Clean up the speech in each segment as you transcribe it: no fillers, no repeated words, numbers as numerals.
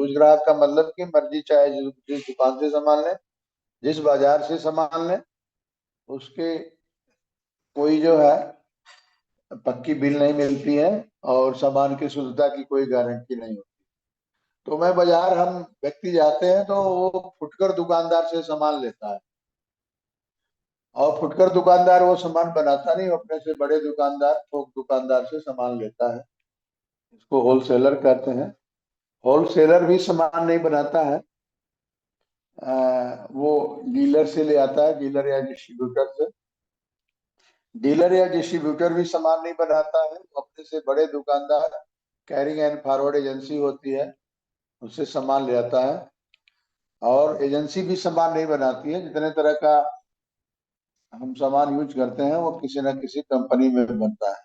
Loose ग्राहक का मतलब कि मर्जी चाहे जिस दुकान से सामान लें, जिस बाजार से सामान लें, उसके कोई जो है पक्की बिल नहीं मिलती है और सामान की शुद्धता की कोई गारंटी नहीं होती। तो मैं बाजार हम व्यक्ति जाते हैं तो वो फुटकर दुकानदार से सामान लेता है, और फुटकर दुकानदार वो सामान बनाता नहीं, वो अपने से बड़े दुकानदार थोक दुकानदार से सामान लेता है। इसको होलसेलर कहते हैं। होलसेलर भी सामान नहीं बनाता है, वो डीलर से ले आता है, डीलर या डिस्ट्रीब्यूटर से। डीलर या डिस्ट्रीब्यूटर भी सामान नहीं बनाता है, वो अपने से बड़े दुकानदार, कैरिंग एंड फॉरवर्ड एजेंसी होती है, उससे सामान ले आता है। और एजेंसी भी सामान नहीं बनाती है, जितने तरह का हम सामान यूज करते हैं वो किसी न किसी कंपनी में बनता है।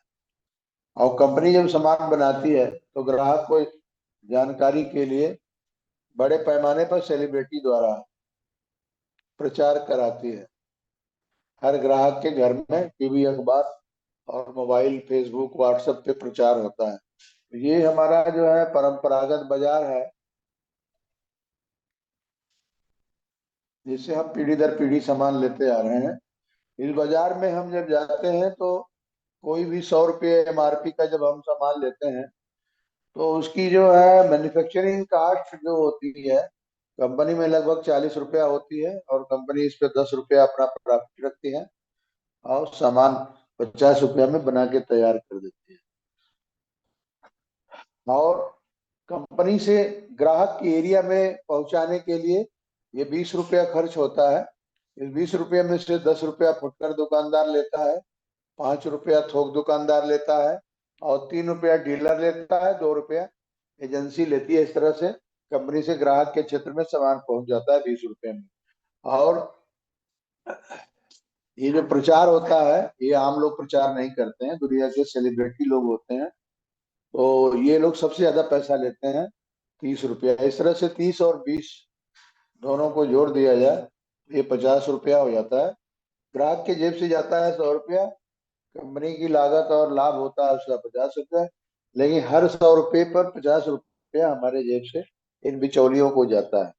और कंपनी जब सामान बनाती है तो ग्राहक को जानकारी के लिए बड़े पैमाने पर सेलिब्रिटी द्वारा प्रचार कराती है। हर ग्राहक के घर में टीवी, अखबार और मोबाइल, फेसबुक, व्हाट्सएप पे प्रचार होता है। ये हमारा जो है परंपरागत बाजार है, जिससे हम पीढ़ी दर पीढ़ी सामान लेते आ रहे हैं। इस बाजार में हम जब जाते हैं तो कोई भी 100 रुपये एमआरपी का जब हम सामान लेते हैं तो उसकी जो है मैन्युफैक्चरिंग कास्ट जो होती है, कंपनी में लगभग 40 रुपया होती है, और कंपनी इस पे 10 रुपया अपना प्रॉफिट रखती है और सामान 50 रुपया में बना के तैयार कर देती है। और कंपनी से ग्राहक के एरिया में पहुंचाने के लिए ये 20 रुपया खर्च होता है। इस 20 रुपये में से 10 रुपया फुटकर दुकानदार लेता है, 5 रुपया थोक दुकानदार लेता है, और 3 रुपया डीलर लेता है, 2 रुपया एजेंसी लेती है। इस तरह से कंपनी से ग्राहक के क्षेत्र में सामान पहुंच जाता है 20 रुपये में। और ये जो प्रचार होता है ये आम लोग प्रचार नहीं करते हैं, दुनिया के सेलिब्रिटी लोग होते हैं, तो ये लोग सबसे ज्यादा पैसा लेते हैं, 30 रुपया। इस तरह से 30 और 20 दोनों को जोड़ दिया जाए, ये 50 रुपया हो जाता है। ग्राहक के जेब से जाता है 100 रुपया, कंपनी की लागत और लाभ होता है उसका 50 रुपया, लेकिन हर 100 रुपये पर 50 रुपया हमारे जेब से इन बिचौलियों को जाता है।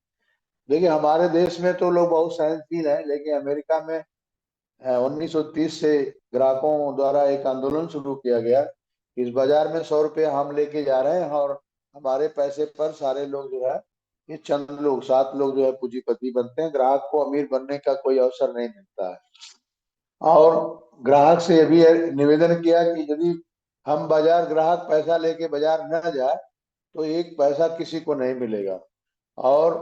देखिए हमारे देश में तो लोग बहुत सहनशील हैं, लेकिन अमेरिका में 1930 से ग्राहकों द्वारा एक आंदोलन शुरू किया गया। इस बाजार में 100 रुपये हम लेके जा रहे हैं और हमारे पैसे पर सारे लोग जो है, ये चंद लोग, 7 लोग जो है पूंजीपति बनते हैं, ग्राहक को अमीर बनने का कोई अवसर नहीं मिलता है। और ग्राहक से ये भी निवेदन किया कि यदि हम बाजार, ग्राहक पैसा लेके बाजार न जाए तो एक पैसा किसी को नहीं मिलेगा। और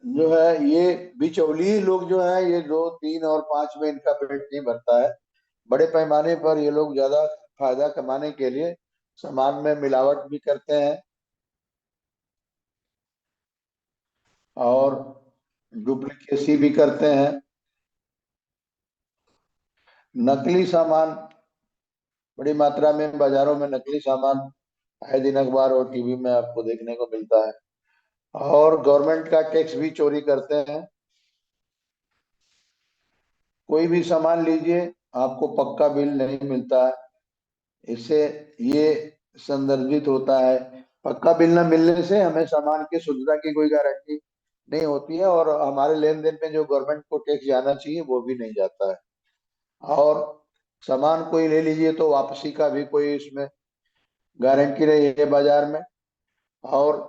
जो है ये बिचौलिए लोग जो है, ये 2, 3 और 5 में इनका पेट नहीं भरता है। बड़े पैमाने पर ये लोग ज्यादा फायदा कमाने के लिए सामान में मिलावट भी करते हैं और डुप्लीकेसी भी करते हैं। नकली सामान, बड़ी मात्रा में बाजारों में नकली सामान आए दिन अखबार और टीवी में आपको देखने को मिलता है। और गवर्नमेंट का टैक्स भी चोरी करते हैं। कोई भी सामान लीजिए, आपको पक्का बिल नहीं मिलता है। इससे ये संदर्भित होता है, पक्का बिल न मिलने से हमें सामान की शुद्धता की कोई गारंटी नहीं होती है, और हमारे लेन देन में जो गवर्नमेंट को टैक्स जाना चाहिए वो भी नहीं जाता है। और सामान कोई ले लीजिए तो वापसी का भी कोई इसमें गारंटी नहीं है बाजार में। और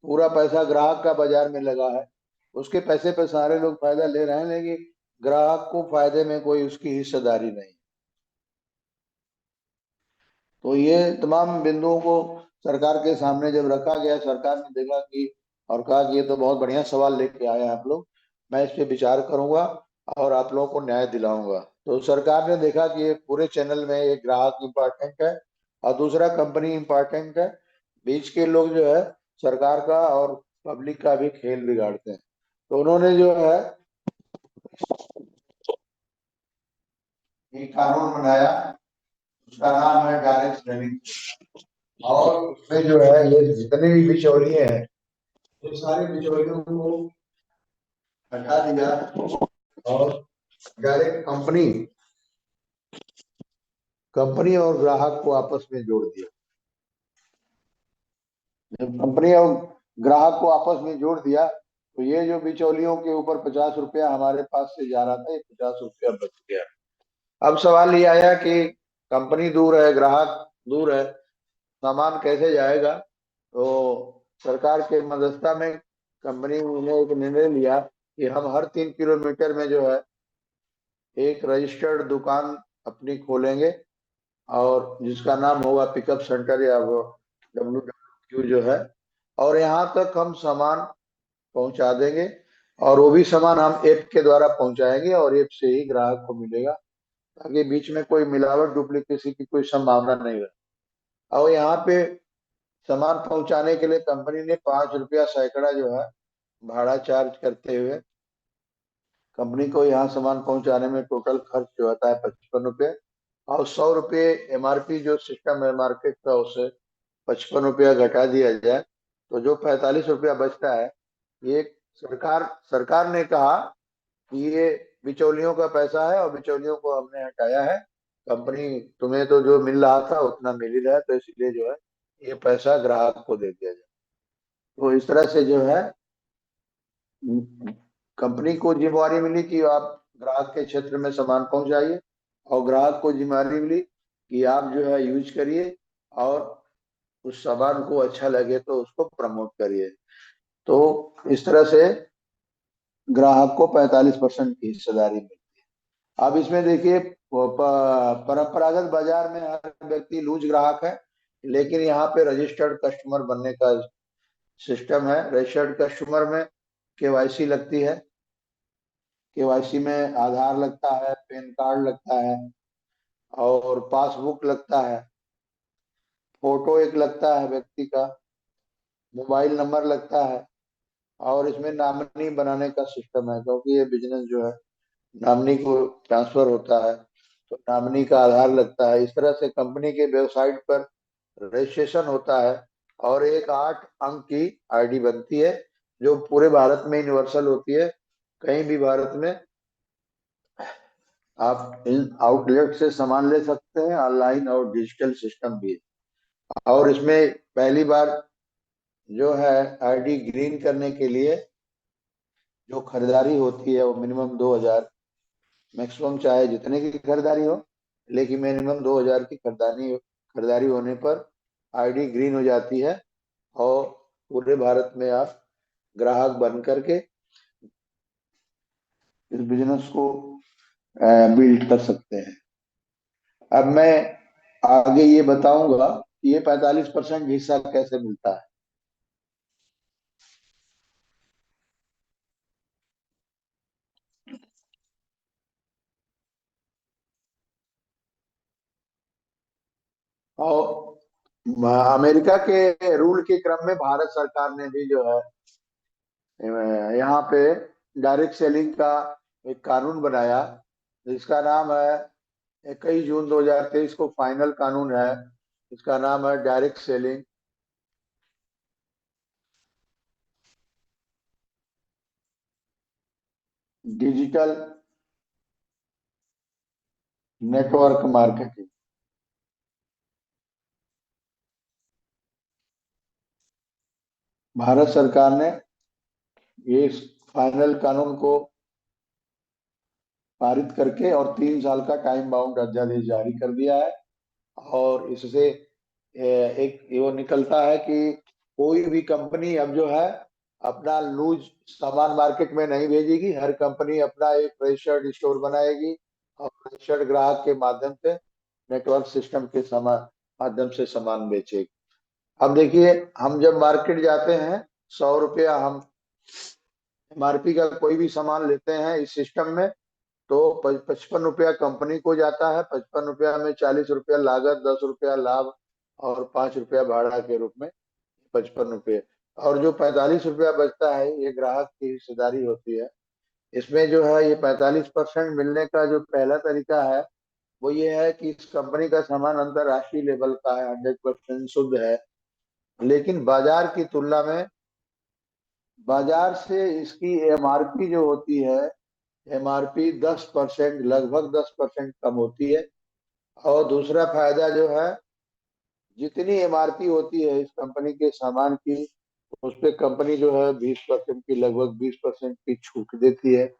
पूरा पैसा ग्राहक का बाजार में लगा है, उसके पैसे पे सारे लोग फायदा ले रहे हैं, लेकिन ग्राहक को फायदे में कोई उसकी हिस्सेदारी नहीं। तो ये तमाम बिंदुओं को सरकार के सामने जब रखा गया, सरकार ने देखा कि, और कहा कि ये तो बहुत बढ़िया सवाल लेके आए हैं आप लोग, मैं इस पे विचार करूंगा और आप लोगों को न्याय दिलाऊंगा। तो सरकार ने देखा कि ये पूरे चैनल में एक ग्राहक इम्पोर्टेंट है और दूसरा कंपनी इम्पोर्टेंट है, बीच के लोग जो है सरकार का और पब्लिक का भी खेल बिगाड़ते हैं। तो उन्होंने जो है एक कानून बनाया, उसका नाम है डायरेक्ट सेलिंग। और उसमें जो है ये जितने भी बिचौलिए हैं, ये सारे बिचौलियों को हटा दिया और डायरेक्ट कंपनी कंपनी और ग्राहक को आपस में जोड़ दिया। जब कंपनी और ग्राहक को आपस में जोड़ दिया तो ये जो बिचौलियों के ऊपर 50 रुपया हमारे पास से जा रहा था, ये 50 रुपया बच गया। अब सवाल ये आया कि कंपनी दूर है, ग्राहक दूर है, सामान कैसे जाएगा। तो सरकार के मदद में कंपनी ने एक निर्णय लिया कि हम हर 3 किलोमीटर में जो है एक रजिस्टर्ड दुकान अपनी खोलेंगे, और जिसका नाम होगा पिकअप सेंटर या वो WWQ जो है। और यहाँ तक हम सामान पहुंचा देंगे, और वो भी सामान हम ऐप के द्वारा पहुंचाएंगे और ऐप से ही ग्राहक को मिलेगा, ताकि बीच में कोई मिलावट डुप्लीकेसी की कोई संभावना नहीं रहे। और यहाँ पे सामान पहुंचाने के लिए कंपनी ने 5 रुपया सैकड़ा जो है भाड़ा चार्ज करते हुए कंपनी को यहाँ सामान पहुंचाने में टोटल खर्च जो आता है 55 रुपये। और 100 रुपये MRP जो सिस्टम है मार्केट का, उससे 55 रुपया घटा दिया जाए, तो जो 45 रुपया बचता है, ये सरकार सरकार ने कहा कि ये बिचौलियों का पैसा है और बिचौलियों को हमने हटाया है। कंपनी, तुम्हें तो जो मिल रहा था उतना मिल ही रहा है, तो इसलिए जो है ये पैसा ग्राहक को दे दिया जाए। तो इस तरह से जो है कंपनी को जिम्मेवारी मिली कि आप ग्राहक के क्षेत्र में सामान पहुंचाइए, और ग्राहक को जिम्मेवारी मिली कि आप जो है यूज करिए, और उस सामान को अच्छा लगे तो उसको प्रमोट करिए। तो इस तरह से ग्राहक को 45% की हिस्सेदारी मिली। अब इसमें देखिए, परंपरागत बाजार में हर व्यक्ति लूज ग्राहक है, लेकिन यहाँ पे रजिस्टर्ड कस्टमर बनने का सिस्टम है। रजिस्टर्ड कस्टमर में KYC लगती है। KYC में आधार लगता है, पैन कार्ड लगता है, और पासबुक लगता है, फोटो एक लगता है व्यक्ति का, मोबाइल नंबर लगता है, और इसमें नॉमिनी बनाने का सिस्टम है, क्योंकि ये बिजनेस जो है नॉमिनी को ट्रांसफर होता है, तो नॉमिनी का आधार लगता है। इस तरह से कंपनी के वेबसाइट पर रजिस्ट्रेशन होता है, और एक 8 अंक की ID बनती है, जो पूरे भारत में यूनिवर्सल होती है। कहीं भी भारत में आप इन आउटलेट से सामान ले सकते हैं, ऑनलाइन और डिजिटल सिस्टम भी है। और इसमें पहली बार जो है ID ग्रीन करने के लिए जो खरीदारी होती है वो मिनिमम 2,000, मैक्सिमम चाहे जितने की खरीदारी हो, लेकिन मिनिमम 2,000 की खरीदारी खरीदारी होने पर ID ग्रीन हो जाती है, और पूरे भारत में आप ग्राहक बन करके इस बिजनेस को बिल्ड कर सकते हैं। अब मैं आगे ये बताऊंगा कि ये 45% हिस्सा कैसे मिलता है। और अमेरिका के रूल के क्रम में भारत सरकार ने भी जो है यहाँ पे डायरेक्ट सेलिंग का एक कानून बनाया, जिसका नाम है 21 जून 2023 को फाइनल कानून है। इसका नाम है direct selling digital network marketing. Bharat सरकार ने ये फाइनल कानून को पारित करके और 3 साल का टाइम बाउंड अध्यादेश जारी कर दिया है। और इससे एक वो निकलता है कि कोई भी कंपनी अब जो है अपना लूज सामान मार्केट में नहीं भेजेगी। हर कंपनी अपना एक रजिस्टर्ड स्टोर बनाएगी, और रजिस्टर्ड ग्राहक के माध्यम से नेटवर्क सिस्टम के समान माध्यम से सामान बेचेगी। अब देखिए, हम जब मार्केट जाते हैं, 100 रुपया हम MRP का कोई भी सामान लेते हैं इस सिस्टम में, तो 55 रुपया कंपनी को जाता है। 55 रुपया में 40 रुपया लागत, 10 रुपया लाभ, और 5 रुपया भाड़ा के रूप में 55 रुपये। और जो 45 रुपया बचता है, ये ग्राहक की हिस्सेदारी होती है। इसमें जो है ये 45% मिलने का जो पहला तरीका है, वो ये है कि इस कंपनी का सामान अंतरराष्ट्रीय लेवल का है, 100% शुद्ध है, लेकिन बाजार की तुलना में बाजार से इसकी MRP जो होती है, MRP 10%, लगभग 10% कम होती है। और दूसरा फायदा जो है, जितनी एमआरपी होती है इस कंपनी के सामान की, उस पे कंपनी जो है 20% की, लगभग 20% की छूट देती है।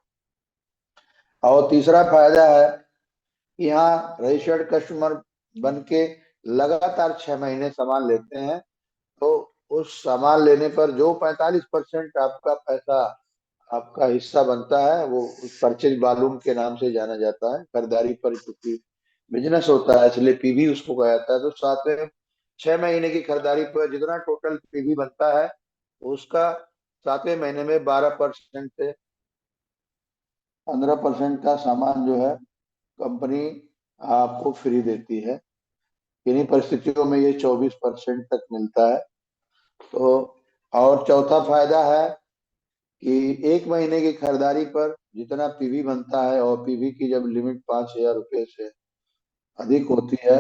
और तीसरा फायदा है कि यहाँ रजिस्टर्ड कस्टमर बन के लगातार 6 महीने सामान लेते हैं, तो उस सामान लेने पर जो 45% आपका पैसा, आपका हिस्सा बनता है, वो उस परचेज वॉल्यूम के नाम से जाना जाता है। खरीदारी पर चूंकि बिजनेस होता है इसलिए पीवी उसको कहा जाता है। तो सातवें 6 महीने की खरीदारी पर जितना टोटल पीवी बनता है, उसका सातवें महीने में 12% से 15% का सामान जो है कंपनी आपको फ्री देती है। किन्हीं परिस्थितियों में ये 24% तक मिलता है। तो और चौथा फायदा है कि 1 महीने की खरीदारी पर जितना पीवी बनता है, और पीवी की जब लिमिट 5,000 रुपये से अधिक होती है,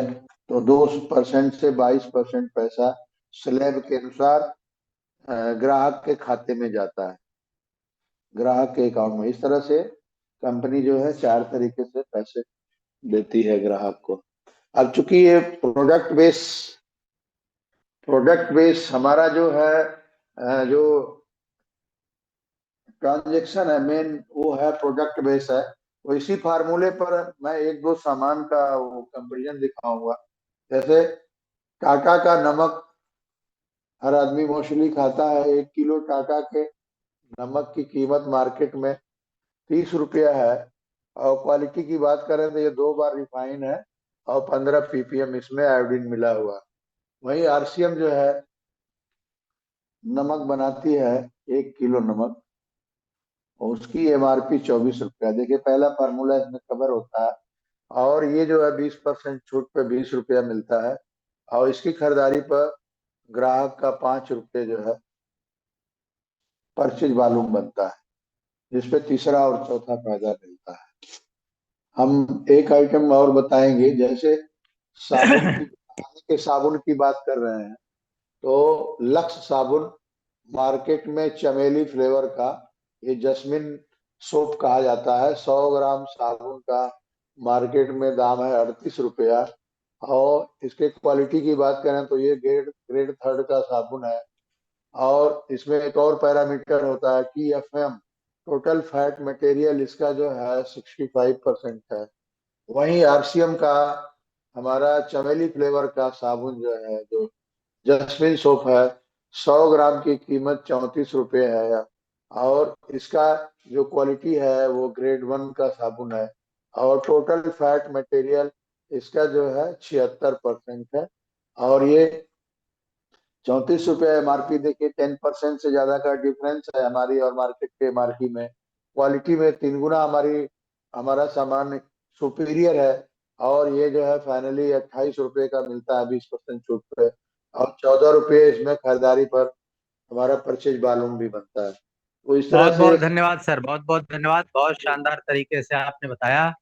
तो 2% से 22% पैसा स्लैब के अनुसार ग्राहक के खाते में जाता है, ग्राहक के अकाउंट में। इस तरह से कंपनी जो है 4 तरीके से पैसे देती है ग्राहक को। अब चूंकि ये प्रोडक्ट बेस हमारा जो है, जो ट्रांजेक्शन है मेन, वो है प्रोडक्ट बेस है। तो इसी फार्मूले पर मैं एक दो सामान का वो कंपेरिजन दिखाऊंगा। जैसे टाटा का नमक, हर आदमी मोस्टली खाता है। 1 किलो टाटा के नमक की कीमत मार्केट में 30 रुपया है। और क्वालिटी की बात करें तो ये 2 बार रिफाइन है और 15 ppm इसमें आयोडीन मिला हुआ। वहीं आरसीएम जो है नमक बनाती है, 1 किलो नमक, और उसकी एमआरपी 24 रुपया। देखिए पहला फार्मूला इसमें कवर होता है। और ये जो है 20% छूट पे 20 रुपया मिलता है। और इसकी खरीदारी पर ग्राहक का 5 रुपये जो है परचेज वॉल्यूम बनता है, जिसपे तीसरा और चौथा फायदा मिलता है। हम एक आइटम और बताएंगे। जैसे साबुन की, खाने के साबुन की बात कर रहे हैं, तो लक्स साबुन मार्केट में चमेली फ्लेवर का, ये जस्मिन सोप कहा जाता है। 100 ग्राम साबुन का मार्केट में दाम है 38 रुपया। और इसके क्वालिटी की बात करें तो ये ग्रेड ग्रेड थर्ड का साबुन है। और इसमें एक और पैरामीटर होता है कि एफएम, टोटल फैट मटेरियल इसका जो है 65% है। वहीं आरसीएम का, हमारा चमेली फ्लेवर का साबुन जो है, जो जस्मिन सोप है, 100 ग्राम की कीमत 34 रुपये है। और इसका जो क्वालिटी है वो ग्रेड 1 का साबुन है। और टोटल फैट मटेरियल इसका जो है 76% है। और ये 34 रुपये एमआरपी। देखिए 10% से ज्यादा का डिफरेंस है हमारी और मार्केट के एमआरपी में। क्वालिटी में 3 गुना हमारा सामान सुपीरियर है। और ये जो है फाइनली 28 रुपये का मिलता है 20% छूट पे। और 14 रुपये इसमें खरीदारी पर हमारा परचेज वॉल्यूम भी बनता है। तो इस तरह बहुत से। बहुत धन्यवाद सर, बहुत बहुत धन्यवाद। बहुत शानदार तरीके से आपने बताया।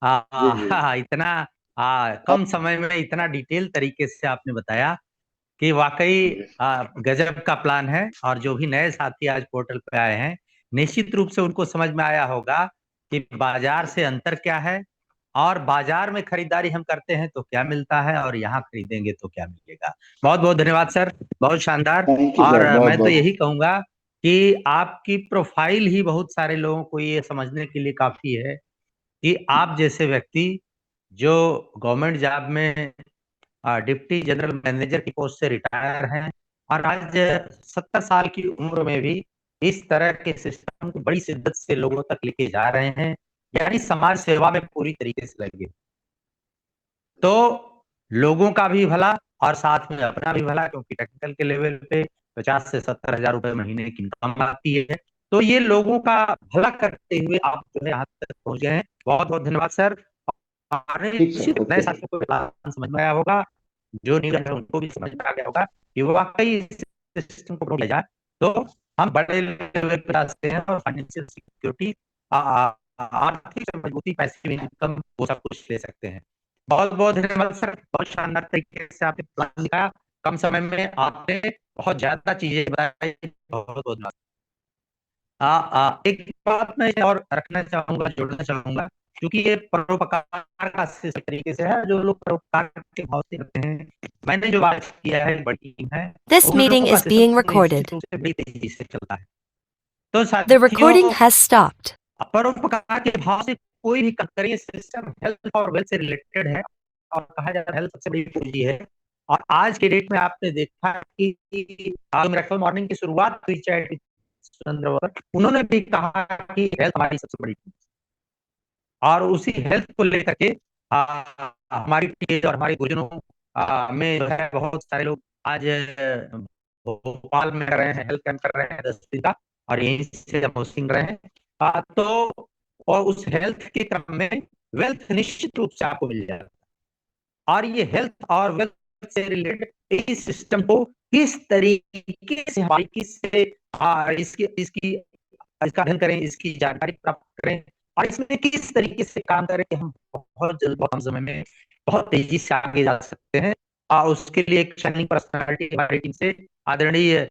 जी जी। इतना अब कम समय में इतना डिटेल तरीके से आपने बताया कि वाकई जी गजब का प्लान है। और जो भी नए साथी आज पोर्टल पे आए हैं, निश्चित रूप से उनको समझ में आया होगा कि बाजार से अंतर क्या है, और बाजार में खरीदारी हम करते हैं तो क्या मिलता है, और यहाँ खरीदेंगे तो क्या मिलेगा। बहुत बहुत धन्यवाद सर, बहुत शानदार। थैंक यू और सर, बहुत मैं तो बहुत। यही कहूंगा कि आपकी प्रोफाइल ही बहुत सारे लोगों को ये समझने के लिए काफी है कि आप जैसे व्यक्ति जो गवर्नमेंट जॉब में डिप्टी जनरल मैनेजर की पोस्ट से रिटायर हैं, और आज 70 साल की उम्र में भी इस तरह के सिस्टम को बड़ी शिद्दत से लोगों तक लेके जा रहे हैं, यानी समाज सेवा में पूरी तरीके से लगे। तो लोगों का भी भला और साथ में अपना भी भला, क्योंकि टेक्निकल के लेवल पे 50 से 70 हजार रुपए महीने की इनकम आती है। तो ये लोगों का भला करते हुए आप जो है यहाँ तक पहुंच गए हैं। बहुत बहुत धन्यवाद सर। और ठीक सर, निश्चित नए ओके। साथियों को प्लान समझ में आया होगा, जो नहीं रहे उनको भी समझ में आ गया होगा कि वाकई इस सिस्टम को किया जाए तो हम बड़े लेवल पर आ सकते हैं, और फाइनेंशियल सिक्योरिटी, आर्थिक मजबूती, पैसिव इनकम, वो सब कुछ ले सकते हैं। बहुत बहुत धन्यवाद सर, बहुत शानदार तरीके से आपने प्लान दिखाया। कम समय में आपने बहुत ज्यादा चीजें बताई। बहुत बहुत धन्यवाद। एक बात मैं और रखना चाहूंगा, जोड़ना चाहूंगा क्योंकि ये परोपकार का तरीके से है, जो लोग परोपकार के भाव से करते हैं। मैंने जो बात किया है बड़ी टीम है, This उन meeting लोगों का is being सिस्टम निश्चित recorded. रूप से बड़ी तेजी से चलता है। तो The recording साथियों, has stopped. परोपकार के भाव से कोई भी करिए सिस्टम हेल्थ और वेल्थ से रिलेटेड है, और कहा जाता है हेल्थ सबसे बड़ी पूंजी है। और आज के डेट में आपने देखा कि मिरेकल मॉर्निंग की शुरुआत हुई चैट चंद्रवर, उन्होंने भी कहा कि हेल्थ हमारी सबसे बड़ी पूंजी, और उसी हेल्थ को लेकर के हमारी टीम और हमारे गुरुजनों में जो है बहुत सारे लोग आज भोपाल में कर रहे हैं, हेल्थ कैंप कर रहे हैं 10 दिन का, और यहीं से हम होस्टिंग रहे हैं। तो और उस हेल्थ के क्रम में वेल्थ निश्चित रूप से आपको मिल जाएगा, और ये हेल्थ और वेल्थ से रिलेटेड इस सिस्टम को किस तरीके से बारीकी से इसकी इसकी इसका अध्ययन करें, इसकी जानकारी प्राप्त करें, और इसमें किस तरीके से काम करें कि हम बहुत जल्द बहुत कम समय में बहुत तेजी से आगे जा सकते हैं। और उसके लिए एक शाइनिंग पर्सनालिटी हमारी टीम से आदरणीय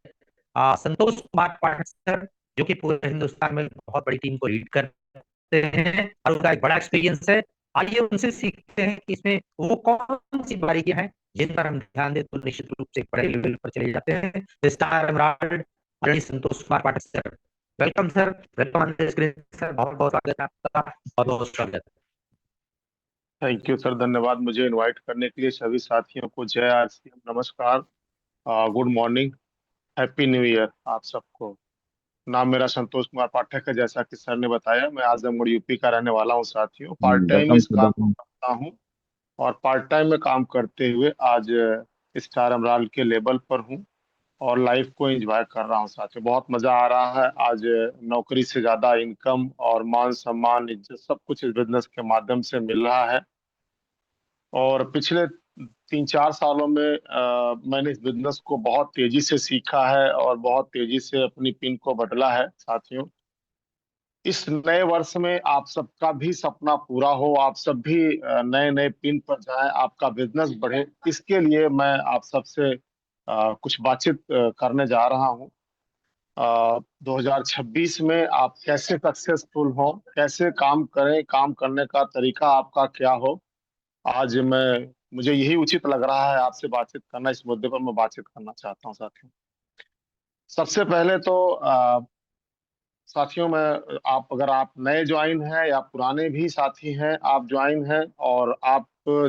संतोष कुमार पाठक सर, जो कि पूरे हिंदुस्तान में बहुत बड़ी टीम को लीड करते हैं और उनका एक बड़ा एक्सपीरियंस है। आइए उनसे सीखते हैं कि इसमें वो कौन सी बारीकियां हैं जिन पर हम ध्यान दें तो निश्चित रूप से बड़े लेवल पर चले जाते हैं। स्टार एमराल्ड आदरणीय Santosh Kumar Pathak sir, welcome sir, welcome on the screen sir, बहुत बहुत स्वागत है आपका, बहुत बहुत स्वागत। थैंक यू सर, धन्यवाद मुझे इनवाइट करने के लिए। सभी साथियों को जय आरसीएम, नमस्कार, good morning, happy new year आप सबको। नाम मेरा संतोष कुमार पाठक है, जैसा कि सर ने बताया। मैं आजमगढ़ यूपी का रहने वाला हूँ साथियों। पार्ट टाइम इस काम को करता हूँ, और पार्ट टाइम में काम करते हुए आज स्टार एमराल्ड के लेवल पर हूँ और लाइफ को एंजॉय कर रहा हूँ साथियों। बहुत मजा आ रहा है। आज नौकरी से ज्यादा इनकम और मान सम्मान इज्जत सब कुछ इस बिजनेस के माध्यम से मिल रहा है। और पिछले 3-4 सालों में मैंने इस बिजनेस को बहुत तेजी से सीखा है और बहुत तेजी से अपनी पिन को बदला है साथियों। इस नए वर्ष में आप सबका भी सपना पूरा हो, आप सब भी नए नए पिन पर जाएं, आपका बिजनेस बढ़े। इसके लिए मैं आप सबसे कुछ बातचीत करने जा रहा हूँ। 2026 में आप कैसे सक्सेसफुल हो, कैसे काम करें, काम करने का तरीका आपका क्या हो, आज मुझे यही उचित लग रहा है आपसे बातचीत करना। इस मुद्दे पर मैं बातचीत करना चाहता हूँ साथियों। सबसे पहले तो साथियों, मैं अगर आप नए ज्वाइन हैं या पुराने भी साथी हैं, आप ज्वाइन हैं और आप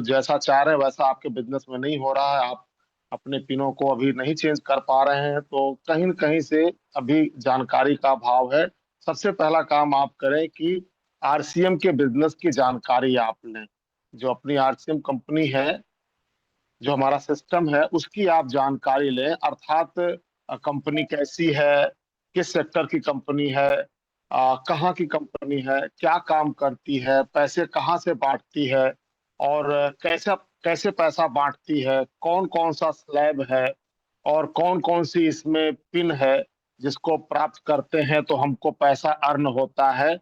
जैसा चाह रहे हैं वैसा आपके बिजनेस में नहीं हो रहा है, आप अपने पिनों को अभी नहीं चेंज कर पा रहे हैं, तो कहीं न कहीं से अभी जानकारी का अभाव है। सबसे पहला काम आप करें कि आरसीएम के बिजनेस की जानकारी आप लें। जो अपनी आरसीएम कंपनी है, जो हमारा सिस्टम है, उसकी आप जानकारी लें। अर्थात कंपनी कैसी है, किस सेक्टर की कंपनी है, कहाँ की कंपनी है, क्या काम करती है, पैसे कहाँ से बांटती है, और कैसे कैसे पैसा बांटती है, कौन कौन सा स्लैब है, और कौन कौन सी इसमें पिन है जिसको प्राप्त करते हैं तो हमको पैसा अर्न होता है,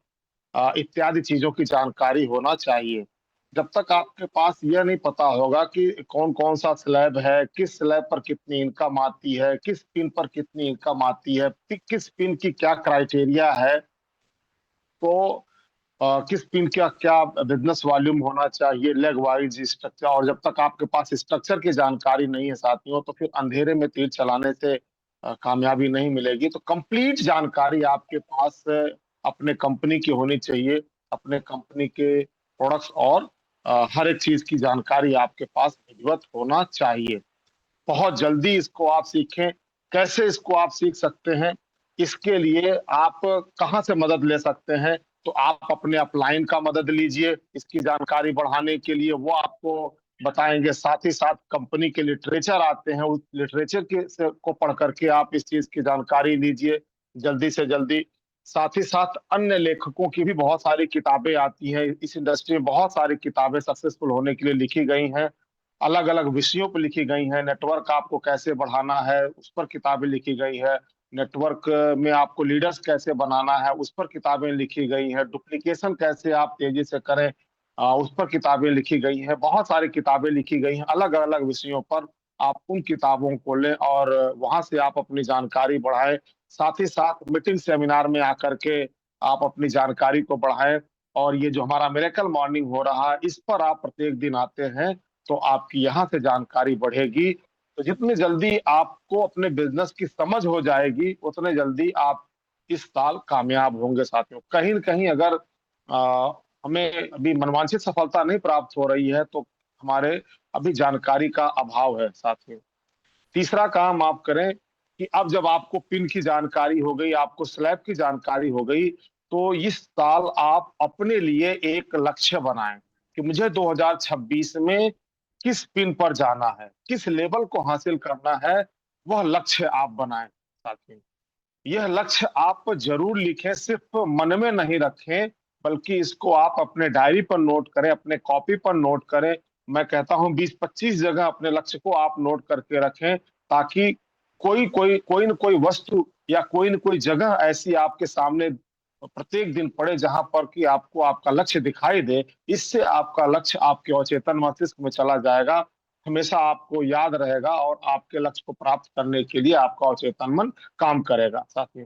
इत्यादि चीजों की जानकारी होना चाहिए। जब तक आपके पास यह नहीं पता होगा कि कौन कौन सा स्लैब है, किस स्लैब पर कितनी इनकम आती है, किस पिन पर कितनी इनकम आती है, किस पिन की क्या क्राइटेरिया है, तो किस पिन का क्या बिजनेस वॉल्यूम होना चाहिए, लेग वाइज स्ट्रक्चर, और जब तक आपके पास स्ट्रक्चर की जानकारी नहीं है साथियों, तो फिर अंधेरे में तीर चलाने से कामयाबी नहीं मिलेगी। तो कंप्लीट जानकारी आपके पास अपने कंपनी की होनी चाहिए, अपने कंपनी के प्रोडक्ट्स और हर एक चीज की जानकारी आपके पास विधिवत होना चाहिए। बहुत जल्दी इसको आप सीखें। कैसे इसको आप सीख सकते हैं, इसके लिए आप कहाँ से मदद ले सकते हैं, तो आप अपने अपलाइन का मदद लीजिए इसकी जानकारी बढ़ाने के लिए, वो आपको बताएंगे। साथ ही साथ कंपनी के लिटरेचर आते हैं, उस लिटरेचर को पढ़ करके आप इस चीज की जानकारी लीजिए जल्दी से जल्दी। साथ ही साथ अन्य लेखकों की भी बहुत सारी किताबें आती हैं। इस इंडस्ट्री में बहुत सारी किताबें सक्सेसफुल होने के लिए लिखी गई हैं, अलग अलग विषयों पर लिखी गई हैं। नेटवर्क आपको कैसे बढ़ाना है, उस पर किताबें लिखी गई है। नेटवर्क में आपको लीडर्स कैसे बनाना है, उस पर किताबें लिखी गई हैं। डुप्लीकेशन कैसे आप तेजी से करें, उस पर किताबें लिखी गई हैं। बहुत सारी किताबें लिखी गई हैं अलग अलग विषयों पर। आप उन किताबों को लें और वहां से आप अपनी जानकारी बढ़ाएं। साथ ही साथ मीटिंग सेमिनार में आकर के आप अपनी जानकारी को बढ़ाएं। और ये जो हमारा मिरेकल मॉर्निंग हो रहा है, इस पर आप प्रत्येक दिन आते हैं तो आपकी यहाँ से जानकारी बढ़ेगी। तो जितनी जल्दी आपको अपने बिजनेस की समझ हो जाएगी, उतने जल्दी आप इस साल कामयाब होंगे साथियों। कहीं न कहीं अगर हमें अभी मनवांछित सफलता नहीं प्राप्त हो रही है, तो हमारे अभी जानकारी का अभाव है साथियों। तीसरा काम आप करें कि अब जब आपको पिन की जानकारी हो गई, आपको स्लैब की जानकारी हो गई, तो इस साल आप अपने लिए एक लक्ष्य बनाएं कि मुझे 2026 में किस पिन पर जाना है, किस लेवल को हासिल करना है, वह लक्ष्य आप बनाएं साथियों। यह लक्ष्य आप जरूर लिखें, सिर्फ मन में नहीं रखें, बल्कि इसको आप अपने डायरी पर नोट करें, अपने कॉपी पर नोट करें। मैं कहता हूं 20-25 जगह अपने लक्ष्य को आप नोट करके रखें, ताकि कोई न कोई वस्तु या कोई न कोई जगह ऐसी आपके सामने प्रत्येक दिन पड़े जहां पर कि आपको आपका लक्ष्य दिखाई दे। इससे आपका लक्ष्य आपके अवचेतन मस्तिष्क में चला जाएगा, हमेशा आपको याद रहेगा और आपके लक्ष्य को प्राप्त करने के लिए आपका अवचेतन मन काम करेगा साथियों।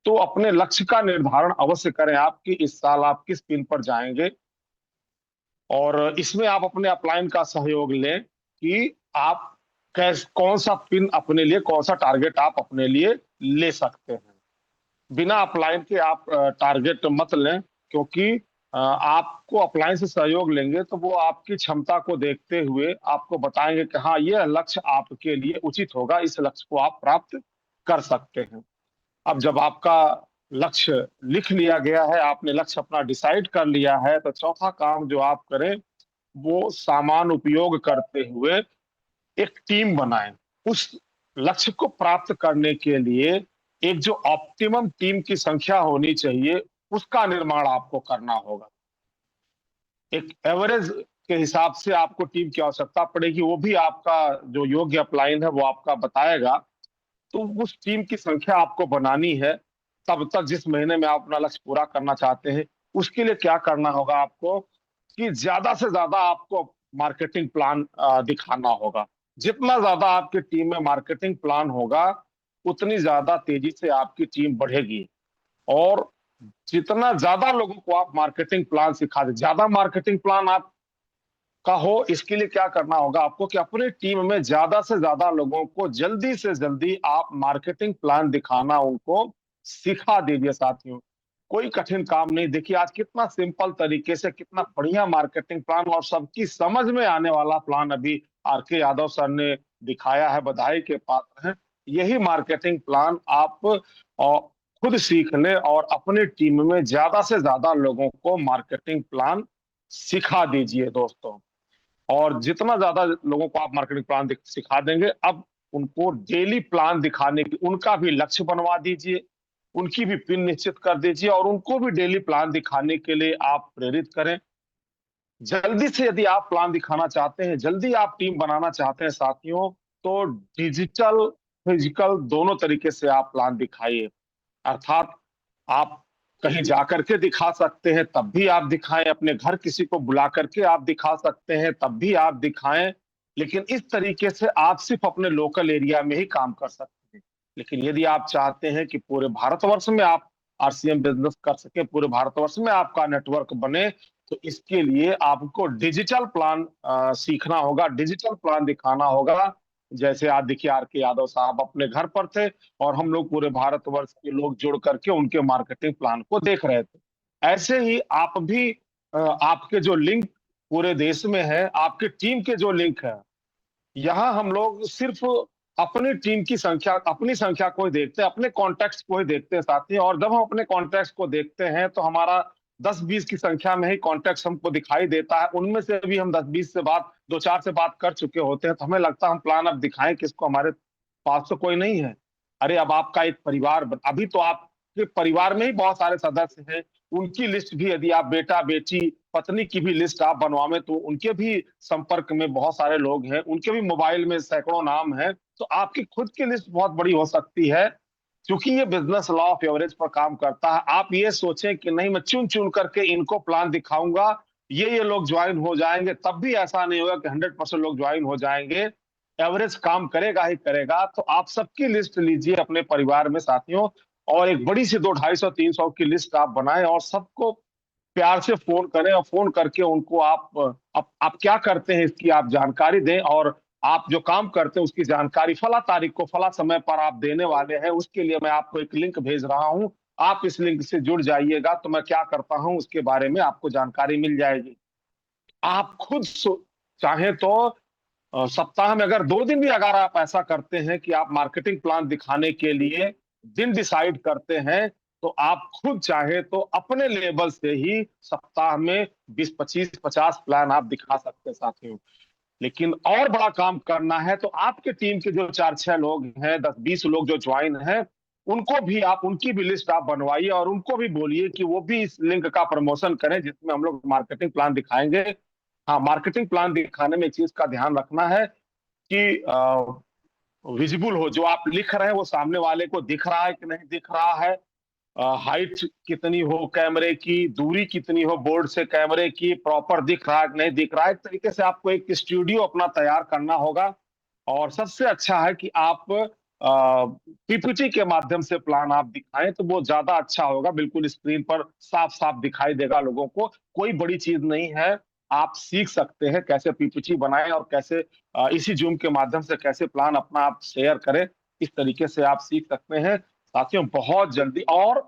तो अपने लक्ष्य का निर्धारण अवश्य करें आप कि इस साल आप किस पिन पर जाएंगे, और इसमें आप अपने अपलाइन का सहयोग लें कि आप कौन सा पिन अपने लिए, कौन सा टारगेट आप अपने लिए ले सकते हैं। बिना अपलाइन के आप टारगेट मत लें, क्योंकि आपको अपलाइन से सहयोग लेंगे तो वो आपकी क्षमता को देखते हुए आपको बताएंगे कि हाँ, यह लक्ष्य आपके लिए उचित होगा, इस लक्ष्य को आप प्राप्त कर सकते हैं। अब जब आपका लक्ष्य लिख लिया गया है, आपने लक्ष्य अपना डिसाइड कर लिया है, तो चौथा काम जो आप करें, वो सामान उपयोग करते हुए एक टीम बनाएं। उस लक्ष्य को प्राप्त करने के लिए एक जो ऑप्टिमम टीम की संख्या होनी चाहिए, उसका निर्माण आपको करना होगा। एक एवरेज के हिसाब से आपको टीम की आवश्यकता पड़ेगी, वो भी आपका जो योग्य अपलाइन है वो आपका बताएगा। तो उस टीम की संख्या आपको बनानी है। तब तक जिस महीने में आप अपना लक्ष्य पूरा करना चाहते हैं, उसके लिए क्या करना होगा आपको कि ज्यादा से ज्यादा आपको मार्केटिंग प्लान दिखाना होगा। जितना ज्यादा आपकी टीम में मार्केटिंग प्लान होगा, उतनी ज्यादा तेजी से आपकी टीम बढ़ेगी। और जितना ज्यादा लोगों को आप मार्केटिंग प्लान सिखा दें, ज्यादा मार्केटिंग प्लान आप का हो, इसके लिए क्या करना होगा आपको कि अपनी टीम में ज्यादा से ज्यादा लोगों को जल्दी से जल्दी आप मार्केटिंग प्लान दिखाना उनको सिखा दीजिए साथियों। कोई कठिन काम नहीं। देखिए आज कितना सिंपल तरीके से कितना बढ़िया मार्केटिंग प्लान और सबकी समझ में आने वाला प्लान अभी आर.के. यादव सर ने दिखाया है, बधाई के पात्र हैं। यही मार्केटिंग प्लान आप खुद सीख लें और अपनी टीम में ज्यादा से ज्यादा लोगों को मार्केटिंग प्लान सिखा दीजिए दोस्तों। और जितना ज्यादा लोगों को आप मार्केटिंग प्लान सिखा देंगे, अब उनको डेली प्लान दिखाने की उनका भी लक्ष्य बनवा दीजिए, उनकी भी पिन निश्चित कर दीजिए और उनको भी डेली प्लान दिखाने के लिए आप प्रेरित करें। जल्दी से यदि आप प्लान दिखाना चाहते हैं, जल्दी आप टीम बनाना चाहते हैं साथियों, तो डिजिटल फिजिकल दोनों तरीके से आप प्लान दिखाइए। अर्थात आप कहीं जाकर के दिखा सकते हैं, तब भी आप दिखाएं, अपने घर किसी को बुला करके आप दिखा सकते हैं, तब भी आप दिखाएं। लेकिन इस तरीके से आप सिर्फ अपने लोकल एरिया में ही काम कर सकते हैं। लेकिन यदि आप चाहते हैं कि पूरे भारतवर्ष में आप आरसीएम बिजनेस कर सके, पूरे भारतवर्ष में आपका नेटवर्क बने, तो इसके लिए आपको डिजिटल प्लान सीखना होगा, डिजिटल प्लान दिखाना होगा। जैसे आज देखिए आर.के. यादव साहब अपने घर पर थे और हम लोग पूरे भारतवर्ष के लोग जुड़ करके उनके मार्केटिंग प्लान को देख रहे थे। ऐसे ही आप भी आपके जो लिंक पूरे देश में है, आपके टीम के जो लिंक है, यहाँ हम लोग सिर्फ अपनी टीम की संख्या, अपनी संख्या को ही देखते हैं, अपने कॉन्टैक्ट्स को ही देखते हैं साथी। और जब हम अपने कॉन्टैक्ट्स को देखते हैं तो हमारा 10-20 की संख्या में ही कॉन्टैक्ट्स हमको दिखाई देता है। उनमें से भी हम 10-20 से बात, 2-4 से बात कर चुके होते हैं, तो हमें लगता है हम प्लान अब दिखाएं किसको, हमारे पास तो कोई नहीं है। अरे अब आपका एक परिवार अभी तो आपके परिवार में ही बहुत सारे सदस्य हैं, उनकी लिस्ट भी यदि आप बेटा बेटी पत्नी की भी लिस्ट आप बनवावें, तो उनके भी संपर्क में बहुत सारे लोग हैं, उनके भी मोबाइल में सैकड़ों नाम हैं। तो आपकी खुद की लिस्ट बहुत बड़ी हो सकती है। क्योंकि ये बिजनेस लॉ ऑफ एवरेज पर काम करता है। आप ये सोचें कि नहीं मैं चुन चुन करके इनको प्लान दिखाऊंगा, ये लोग ज्वाइन हो जाएंगे, तब भी ऐसा नहीं होगा कि 100% लोग ज्वाइन हो जाएंगे। एवरेज काम करेगा ही करेगा। तो आप सबकी लिस्ट लीजिए अपने परिवार में साथियों, और एक बड़ी सी 200, 250, 300 की लिस्ट आप बनाएं और सबको प्यार से फोन करें और फोन करके उनको आप क्या करते हैं इसकी आप जानकारी दें, और आप जो काम करते हैं उसकी जानकारी फला तारीख को फला समय पर आप देने वाले हैं, उसके लिए मैं आपको एक लिंक भेज रहा हूं, आप इस लिंक से जुड़ जाइएगा, तो मैं क्या करता हूं उसके बारे में आपको जानकारी मिल जाएगी। आप खुद चाहे तो सप्ताह में अगर 2 दिन भी अगर आप ऐसा करते हैं कि आप मार्केटिंग प्लान दिखाने के लिए दिन डिसाइड करते हैं, तो आप खुद चाहे तो अपने लेवल से ही सप्ताह में 20, 25, 50 प्लान आप दिखा सकते हैं साथियों। लेकिन और बड़ा काम करना है तो आपके टीम के जो 4-6 लोग हैं, 10-20 लोग जो ज्वाइन हैं, उनको भी आप उनकी भी लिस्ट आप बनवाइए और उनको भी बोलिए कि वो भी इस लिंक का प्रमोशन करें जिसमें हम लोग मार्केटिंग प्लान दिखाएंगे। हाँ, मार्केटिंग प्लान दिखाने में एक चीज का ध्यान रखना है कि विजिबल हो, जो आप लिख रहे हैं वो सामने वाले को दिख रहा है कि नहीं दिख रहा है, हाइट कितनी हो कैमरे की, दूरी कितनी हो बोर्ड से कैमरे की, प्रॉपर दिख रहा है कि नहीं दिख रहा है। एक तरीके से आपको एक स्टूडियो अपना तैयार करना होगा, और सबसे अच्छा है कि आप पीपीटी के माध्यम से प्लान आप दिखाएं तो वो ज्यादा अच्छा होगा, बिल्कुल स्क्रीन पर साफ साफ दिखाई देगा लोगों को। कोई बड़ी चीज नहीं है, आप सीख सकते हैं कैसे पीपीटी बनाएं और कैसे इसी जूम के माध्यम से कैसे प्लान अपना आप शेयर करें, इस तरीके से आप सीख सकते हैं साथियों। बहुत जल्दी और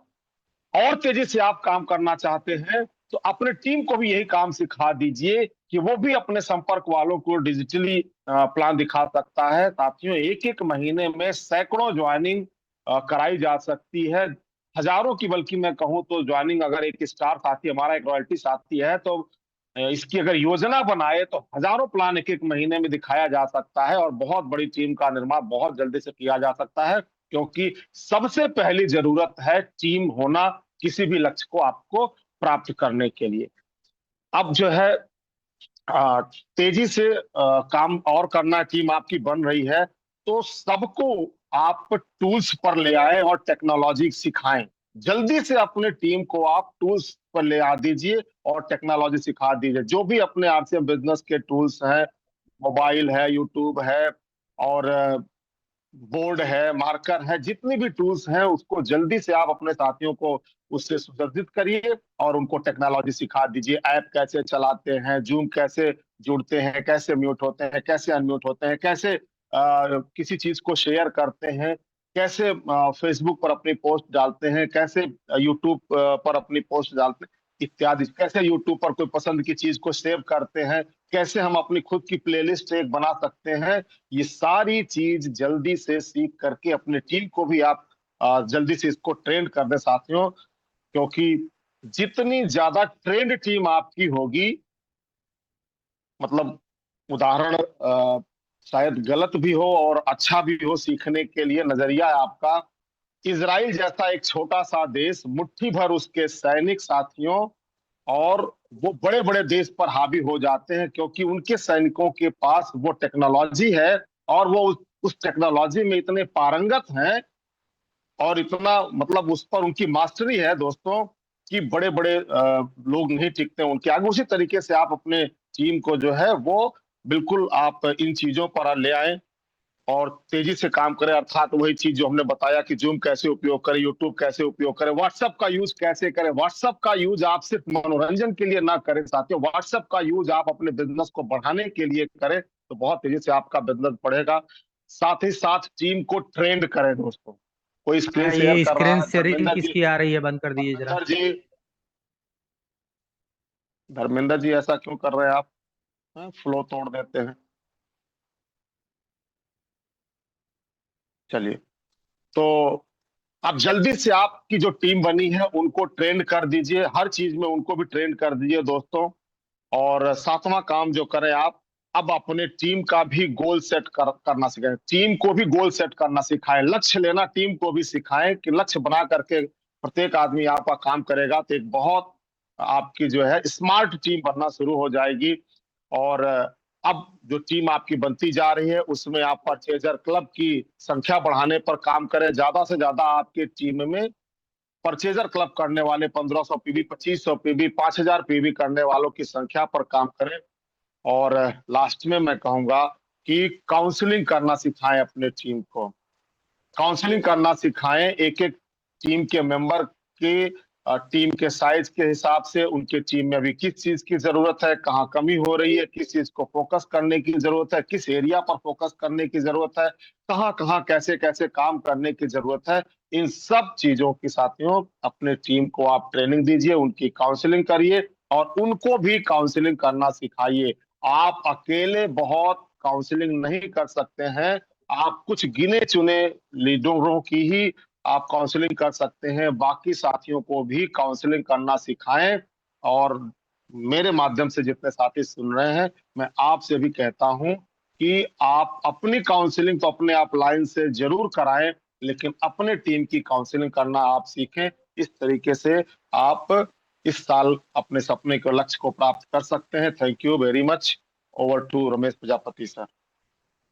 तेजी से आप काम करना चाहते हैं तो अपने टीम को भी यही काम सिखा दीजिए कि वो भी अपने संपर्क वालों को डिजिटली प्लान दिखा सकता है। साथियों, एक एक महीने में सैकड़ों ज्वाइनिंग कराई जा सकती है, हजारों की, बल्कि मैं कहूं तो ज्वाइनिंग अगर एक स्टार साथी हमारा एक रॉयल्टी साथी है तो इसकी अगर योजना बनाए तो हजारों प्लान एक एक महीने में दिखाया जा सकता है और बहुत बड़ी टीम का निर्माण बहुत जल्दी से किया जा सकता है, क्योंकि सबसे पहली जरूरत है टीम होना किसी भी लक्ष्य को आपको प्राप्त करने के लिए। अब जो है तेजी से काम और करना, टीम आपकी बन रही है तो सबको आप टूल्स पर ले आए और टेक्नोलॉजी सिखाएं। जल्दी से अपने टीम को आप टूल्स पर ले आ दीजिए और टेक्नोलॉजी सिखा दीजिए। जो भी अपने आरसीएम बिजनेस के टूल्स हैं, मोबाइल है, यूट्यूब है और बोर्ड है, मार्कर है, जितनी भी टूल्स हैं उसको जल्दी से आप अपने साथियों को उससे सुसज्जित करिए और उनको टेक्नोलॉजी सिखा दीजिए। ऐप कैसे चलाते हैं, जूम कैसे जुड़ते हैं, कैसे म्यूट होते हैं, कैसे अनम्यूट होते हैं, कैसे किसी चीज को शेयर करते हैं, कैसे फेसबुक पर अपनी पोस्ट डालते हैं, कैसे यूट्यूब पर अपनी पोस्ट डालते हैं इत्यादि, कैसे यूट्यूब पर कोई पसंद की चीज को सेव करते हैं, कैसे हम अपनी खुद की प्लेलिस्ट एक बना सकते हैं। ये सारी चीज जल्दी से सीख करके अपने टीम को भी आप जल्दी से इसको ट्रेंड कर दे साथियों, क्योंकि जितनी ज्यादा ट्रेंड टीम आपकी होगी, मतलब उदाहरण शायद गलत भी हो और अच्छा भी हो, सीखने के लिए नजरिया है आपका। इजराइल जैसा एक छोटा सा देश, मुट्ठी भर उसके सैनिक साथियों, और वो बड़े बड़े देश पर हावी हो जाते हैं क्योंकि उनके सैनिकों के पास वो टेक्नोलॉजी है और वो उस टेक्नोलॉजी में इतने पारंगत हैं और इतना, मतलब उस पर उनकी मास्टरी है दोस्तों, कि बड़े बड़े लोग नहीं टिकते उनके आगे। उसी तरीके से आप अपने टीम को जो है वो बिल्कुल आप इन चीजों पर ले आए और तेजी से काम करें। अर्थात वही चीज जो हमने बताया कि जूम कैसे उपयोग करें, यूट्यूब कैसे उपयोग करें, व्हाट्सएप का यूज कैसे करें। व्हाट्सएप का यूज आप सिर्फ मनोरंजन के लिए ना करें साथियों, व्हाट्सएप का यूज आप अपने बिजनेस को बढ़ाने के लिए करें तो बहुत तेजी से आपका बिजनेस बढ़ेगा। साथ ही साथ टीम को ट्रेंड करें दोस्तों। कोई स्क्रीन शेयर ये कर रहा स्क्रीन है, शेयरिंग धर्मेंद्र जी, किसकी आ रही है? बंद कर दीजिए जरा। धर्मेंद्र जी, धर्मेंद्र जी ऐसा क्यों कर रहे हैं आप? फ्लो तोड़ देते हैं। चलिए, तो अब जल्दी से आपकी जो टीम बनी है उनको ट्रेंड कर दीजिए, हर चीज में उनको भी ट्रेंड कर दीजिए दोस्तों। और सातवां काम जो करें आप, अब अपने टीम का भी गोल सेट करना सिखाएं, टीम को भी गोल सेट करना सिखाएं, लक्ष्य लेना टीम को भी सिखाएं कि लक्ष्य बना करके प्रत्येक आदमी आपका काम करेगा तो एक बहुत आपकी जो है स्मार्ट टीम बनना शुरू हो जाएगी। और अब जो टीम आपकी बनती जा रही है उसमें आप परचेजर क्लब की संख्या बढ़ाने पर काम करें। ज्यादा से ज्यादा आपके टीम में परचेजर क्लब करने वाले 1500 पीवी, 2500 पीवी, 5000 पीवी करने वालों की संख्या पर काम करें। और लास्ट में मैं कहूंगा कि काउंसलिंग करना सिखाएं अपने टीम को, काउंसलिंग करना सिखाएं। एक एक टीम के मेंबर के टीम के साइज के हिसाब से उनके टीम में अभी किस चीज की जरूरत है, कहाँ कमी हो रही है, किस चीज को फोकस करने की जरूरत है, किस एरिया पर फोकस करने की जरूरत है, कहाँ कहाँ कैसे कैसे काम करने की जरूरत है, इन सब चीजों की साथियों अपने टीम को आप ट्रेनिंग दीजिए, उनकी काउंसलिंग करिए और उनको भी काउंसलिंग करना सिखाइए। आप अकेले बहुत काउंसलिंग नहीं कर सकते हैं, आप कुछ गिने चुने लीडरों की ही आप काउंसलिंग कर सकते हैं, बाकी साथियों को भी काउंसलिंग करना सिखाएं। और मेरे माध्यम से जितने साथी सुन रहे हैं, मैं आपसे भी कहता हूं कि आप अपनी काउंसलिंग तो अपने आप लाइन से जरूर कराएं, लेकिन अपने टीम की काउंसलिंग करना आप सीखें। इस तरीके से आप इस साल अपने सपने के लक्ष्य को प्राप्त कर सकते हैं। Thank you very much. Over to Ramesh Prajapati sir.